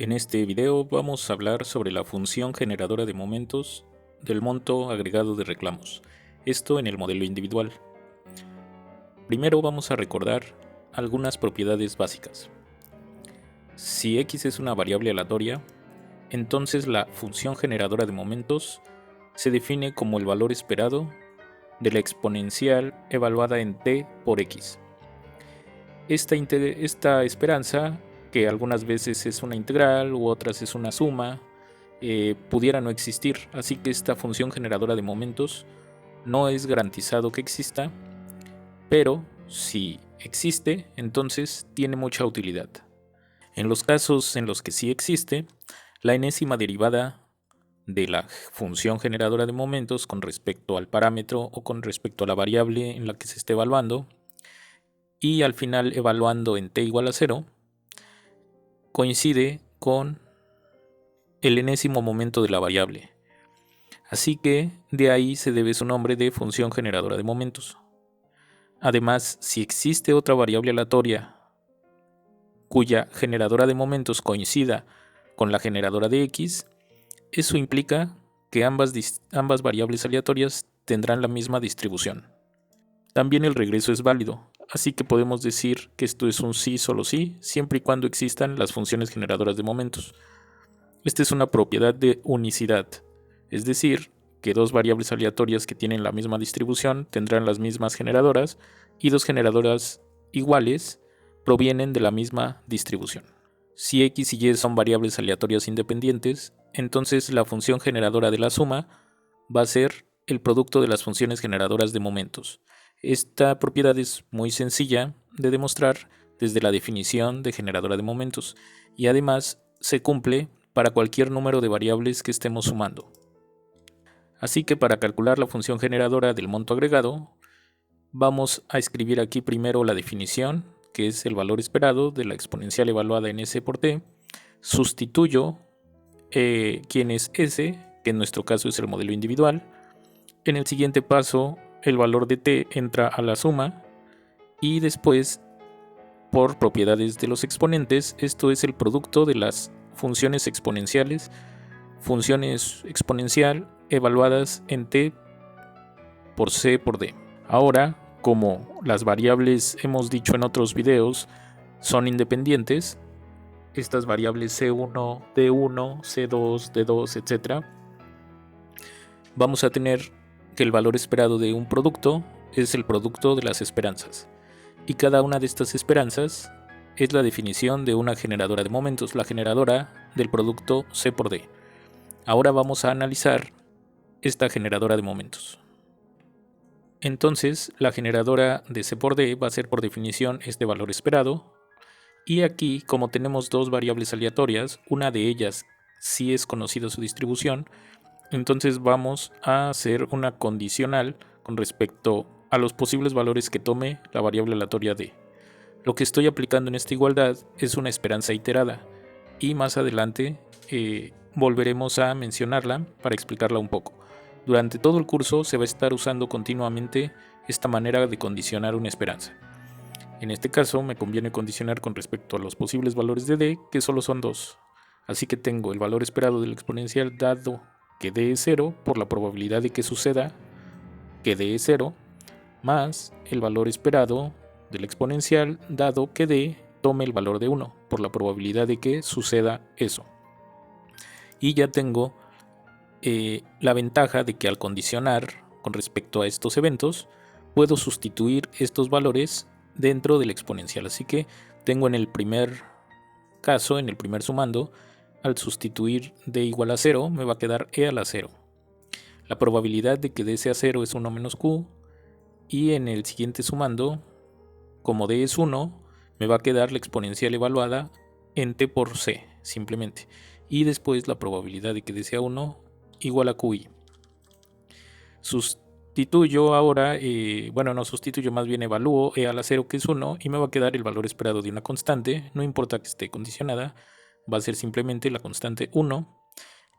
En este video vamos a hablar sobre la función generadora de momentos del monto agregado de reclamos, esto en el modelo individual. Primero vamos a recordar algunas propiedades básicas. Si x es una variable aleatoria, entonces la función generadora de momentos se define como el valor esperado de la exponencial evaluada en t por x. Esta esperanza, que algunas veces es una integral u otras es una suma, pudiera no existir, así que esta función generadora de momentos no es garantizado que exista, pero si existe, entonces tiene mucha utilidad. En los casos en los que sí existe, la enésima derivada de la función generadora de momentos con respecto al parámetro o con respecto a la variable en la que se esté evaluando, y al final evaluando en t igual a 0, coincide con el enésimo momento de la variable. Así que de ahí se debe su nombre de función generadora de momentos. Además, si existe otra variable aleatoria cuya generadora de momentos coincida con la generadora de x, eso implica que ambas variables aleatorias tendrán la misma distribución. También el regreso es válido, así que podemos decir que esto es un sí solo sí, siempre y cuando existan las funciones generadoras de momentos. Esta es una propiedad de unicidad, es decir, que dos variables aleatorias que tienen la misma distribución tendrán las mismas generadoras y dos generadoras iguales provienen de la misma distribución. Si x y y son variables aleatorias independientes, entonces la función generadora de la suma va a ser el producto de las funciones generadoras de momentos. Esta propiedad es muy sencilla de demostrar desde la definición de generadora de momentos y además se cumple para cualquier número de variables que estemos sumando. Así que para calcular la función generadora del monto agregado, vamos a escribir aquí primero la definición, que es el valor esperado de la exponencial evaluada en s por t. Sustituyo quién es s, que en nuestro caso es el modelo individual. En el siguiente paso, el valor de t entra a la suma y después, por propiedades de los exponentes, esto es el producto de las funciones exponenciales, funciones exponencial evaluadas en t por c por d. Ahora, como las variables hemos dicho en otros videos son independientes, estas variables c1, d1, c2, d2, etc., vamos a tener que el valor esperado de un producto es el producto de las esperanzas. Y cada una de estas esperanzas es la definición de una generadora de momentos, la generadora del producto c por d. Ahora vamos a analizar esta generadora de momentos. Entonces, la generadora de c por d va a ser por definición este valor esperado. Y aquí, como tenemos dos variables aleatorias, una de ellas sí es conocida su distribución, entonces vamos a hacer una condicional con respecto a los posibles valores que tome la variable aleatoria d. Lo que estoy aplicando en esta igualdad es una esperanza iterada y más adelante volveremos a mencionarla para explicarla un poco. Durante todo el curso se va a estar usando continuamente esta manera de condicionar una esperanza. En este caso me conviene condicionar con respecto a los posibles valores de d, que solo son dos. Así que tengo el valor esperado del exponencial dado que d es 0 por la probabilidad de que suceda que d es 0, más el valor esperado del exponencial dado que d tome el valor de 1 por la probabilidad de que suceda eso. Y ya tengo la ventaja de que al condicionar con respecto a estos eventos puedo sustituir estos valores dentro del exponencial. Así que tengo en el primer caso, en el primer sumando, al sustituir d igual a 0 me va a quedar e a la 0. La probabilidad de que d sea 0 es 1 menos q, y en el siguiente sumando, como d es 1, me va a quedar la exponencial evaluada en t por c, simplemente. Y después la probabilidad de que d sea 1 igual a qi. Sustituyo ahora, más bien evalúo e a la 0 que es 1 y me va a quedar el valor esperado de una constante, no importa que esté condicionada, va a ser simplemente la constante 1.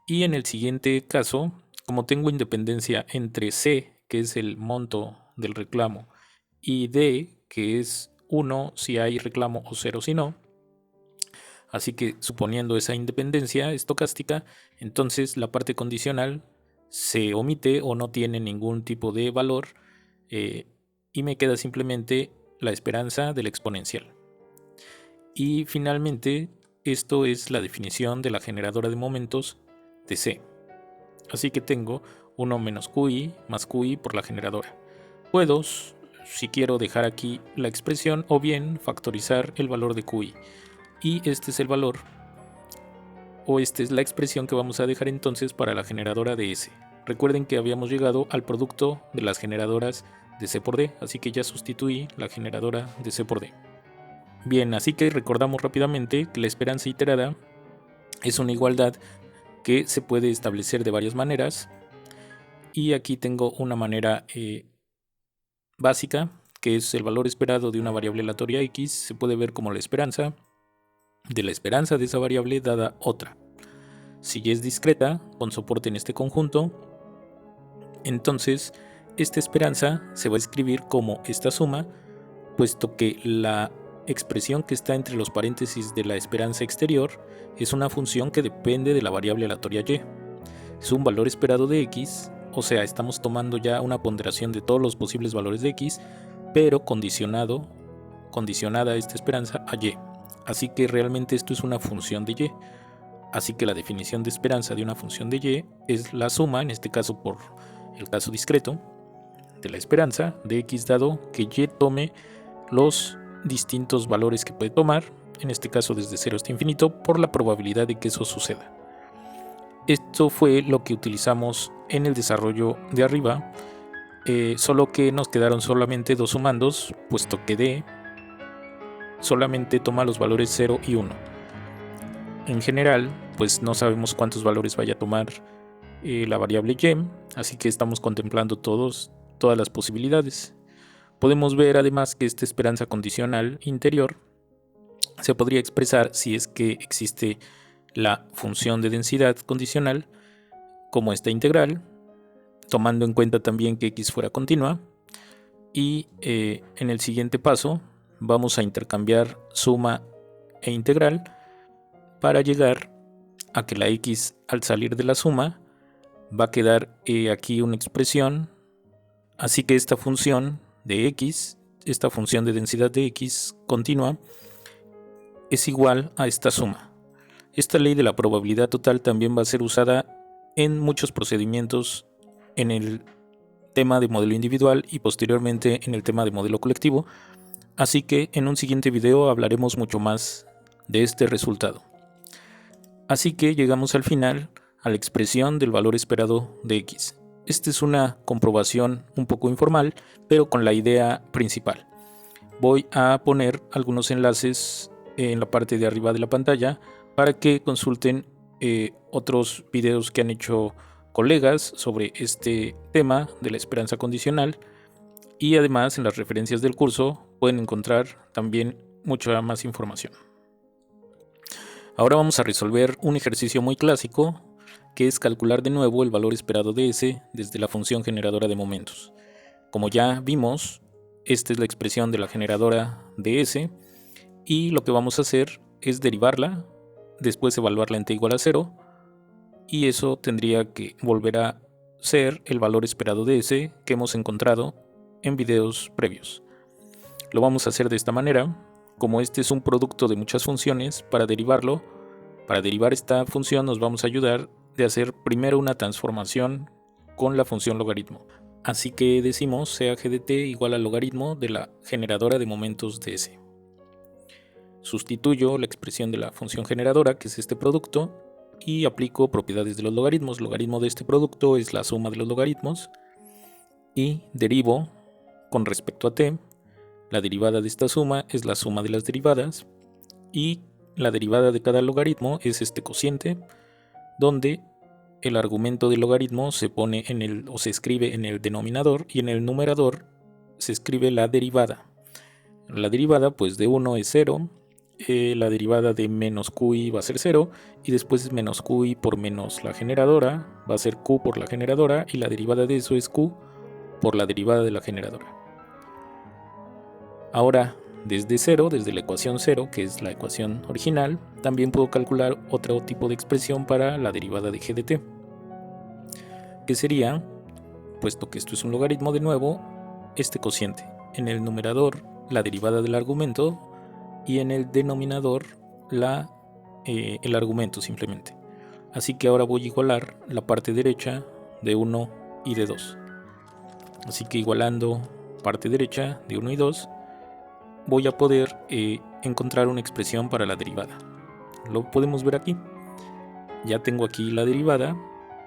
Y en el siguiente caso, como tengo independencia entre c, que es el monto del reclamo, y d, que es 1 si hay reclamo o 0 si no, Así que suponiendo esa independencia estocástica, entonces la parte condicional se omite o no tiene ningún tipo de valor y me queda simplemente la esperanza del exponencial. Y finalmente, esto es la definición de la generadora de momentos de C. Así que tengo 1 menos QI más QI por la generadora. Puedo, si quiero, dejar aquí la expresión o bien factorizar el valor de QI. Y este es el valor, o esta es la expresión que vamos a dejar entonces para la generadora de S. Recuerden que habíamos llegado al producto de las generadoras de C por D, así que ya sustituí la generadora de C por D. Bien, así que recordamos rápidamente que la esperanza iterada es una igualdad que se puede establecer de varias maneras. Y aquí tengo una manera básica, que es el valor esperado de una variable aleatoria X, se puede ver como la esperanza de esa variable dada otra. Si y es discreta, con soporte en este conjunto, entonces esta esperanza se va a escribir como esta suma, puesto que la expresión que está entre los paréntesis de la esperanza exterior es una función que depende de la variable aleatoria Y. Es un valor esperado de X, o sea, estamos tomando ya una ponderación de todos los posibles valores de X, pero condicionada esta esperanza a Y. Así que realmente esto es una función de Y. Así que la definición de esperanza de una función de Y es la suma, en este caso por el caso discreto, de la esperanza de X dado que Y tome los distintos valores que puede tomar, en este caso desde 0 hasta infinito, por la probabilidad de que eso suceda. Esto fue lo que utilizamos en el desarrollo de arriba, solo que nos quedaron solamente dos sumandos, puesto que D solamente toma los valores 0 y 1. En general, pues no sabemos cuántos valores vaya a tomar la variable Y, así que estamos contemplando todas las posibilidades. Podemos ver además que esta esperanza condicional interior se podría expresar si es que existe la función de densidad condicional como esta integral, tomando en cuenta también que X fuera continua, y en el siguiente paso vamos a intercambiar suma e integral para llegar a que la X al salir de la suma va a quedar aquí una expresión, así que esta función de X, esta función de densidad de X continua, es igual a esta suma. Esta ley de la probabilidad total también va a ser usada en muchos procedimientos en el tema de modelo individual y posteriormente en el tema de modelo colectivo, así que en un siguiente video hablaremos mucho más de este resultado. Así que llegamos al final a la expresión del valor esperado de X. Esta es una comprobación un poco informal, pero con la idea principal. Voy a poner algunos enlaces en la parte de arriba de la pantalla para que consulten otros videos que han hecho colegas sobre este tema de la esperanza condicional, y además en las referencias del curso pueden encontrar también mucha más información. Ahora vamos a resolver un ejercicio muy clásico, que es calcular de nuevo el valor esperado de S desde la función generadora de momentos. Como ya vimos, esta es la expresión de la generadora de S, y lo que vamos a hacer es derivarla, después evaluarla en t igual a 0, y eso tendría que volver a ser el valor esperado de S que hemos encontrado en videos previos. Lo vamos a hacer de esta manera. Como este es un producto de muchas funciones, para derivar esta función nos vamos a ayudar de hacer primero una transformación con la función logaritmo. Así que decimos sea g de t igual al logaritmo de la generadora de momentos de S. Sustituyo la expresión de la función generadora, que es este producto, y aplico propiedades de los logaritmos. Logaritmo de este producto es la suma de los logaritmos, y derivo con respecto a t. La derivada de esta suma es la suma de las derivadas, y la derivada de cada logaritmo es este cociente, donde el argumento del logaritmo se pone se escribe en el denominador, y en el numerador se escribe la derivada. La derivada pues de 1 es 0, la derivada de menos QI va a ser 0, y después es menos QI por menos la generadora, va a ser Q por la generadora, y la derivada de eso es Q por la derivada de la generadora. Ahora Desde cero, desde la ecuación cero, que es la ecuación original, también puedo calcular otro tipo de expresión para la derivada de g de t, que sería, puesto que esto es un logaritmo de nuevo, este cociente. En el numerador la derivada del argumento y en el denominador el argumento simplemente. Así que ahora voy a igualar la parte derecha de 1 y de 2. Así que igualando parte derecha de 1 y 2, voy a poder encontrar una expresión para la derivada. Lo podemos ver aquí. Ya tengo aquí la derivada,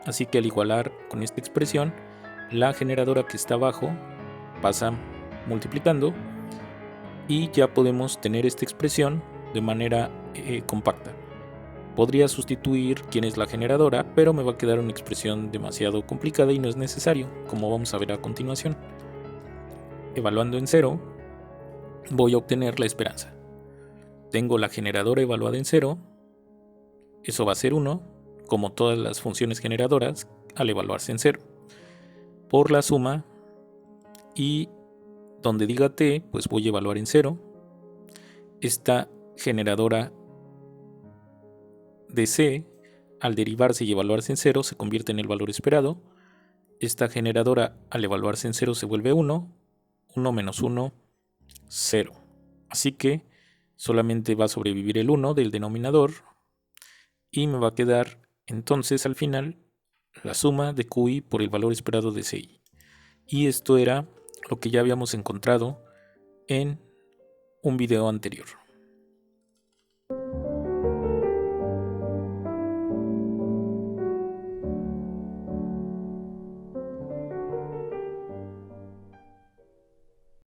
así que al igualar con esta expresión, la generadora que está abajo pasa multiplicando y ya podemos tener esta expresión de manera compacta. Podría sustituir quién es la generadora, pero me va a quedar una expresión demasiado complicada y no es necesario, como vamos a ver a continuación. Evaluando en 0, voy a obtener la esperanza. Tengo la generadora evaluada en 0, eso va a ser 1, como todas las funciones generadoras al evaluarse en 0. Por la suma, y donde diga t, pues voy a evaluar en 0. Esta generadora de c, al derivarse y evaluarse en 0, se convierte en el valor esperado. Esta generadora al evaluarse en 0 se vuelve 1. 1 menos 1, 0. Así que solamente va a sobrevivir el 1 del denominador y me va a quedar entonces al final la suma de QI por el valor esperado de CI. Y esto era lo que ya habíamos encontrado en un video anterior.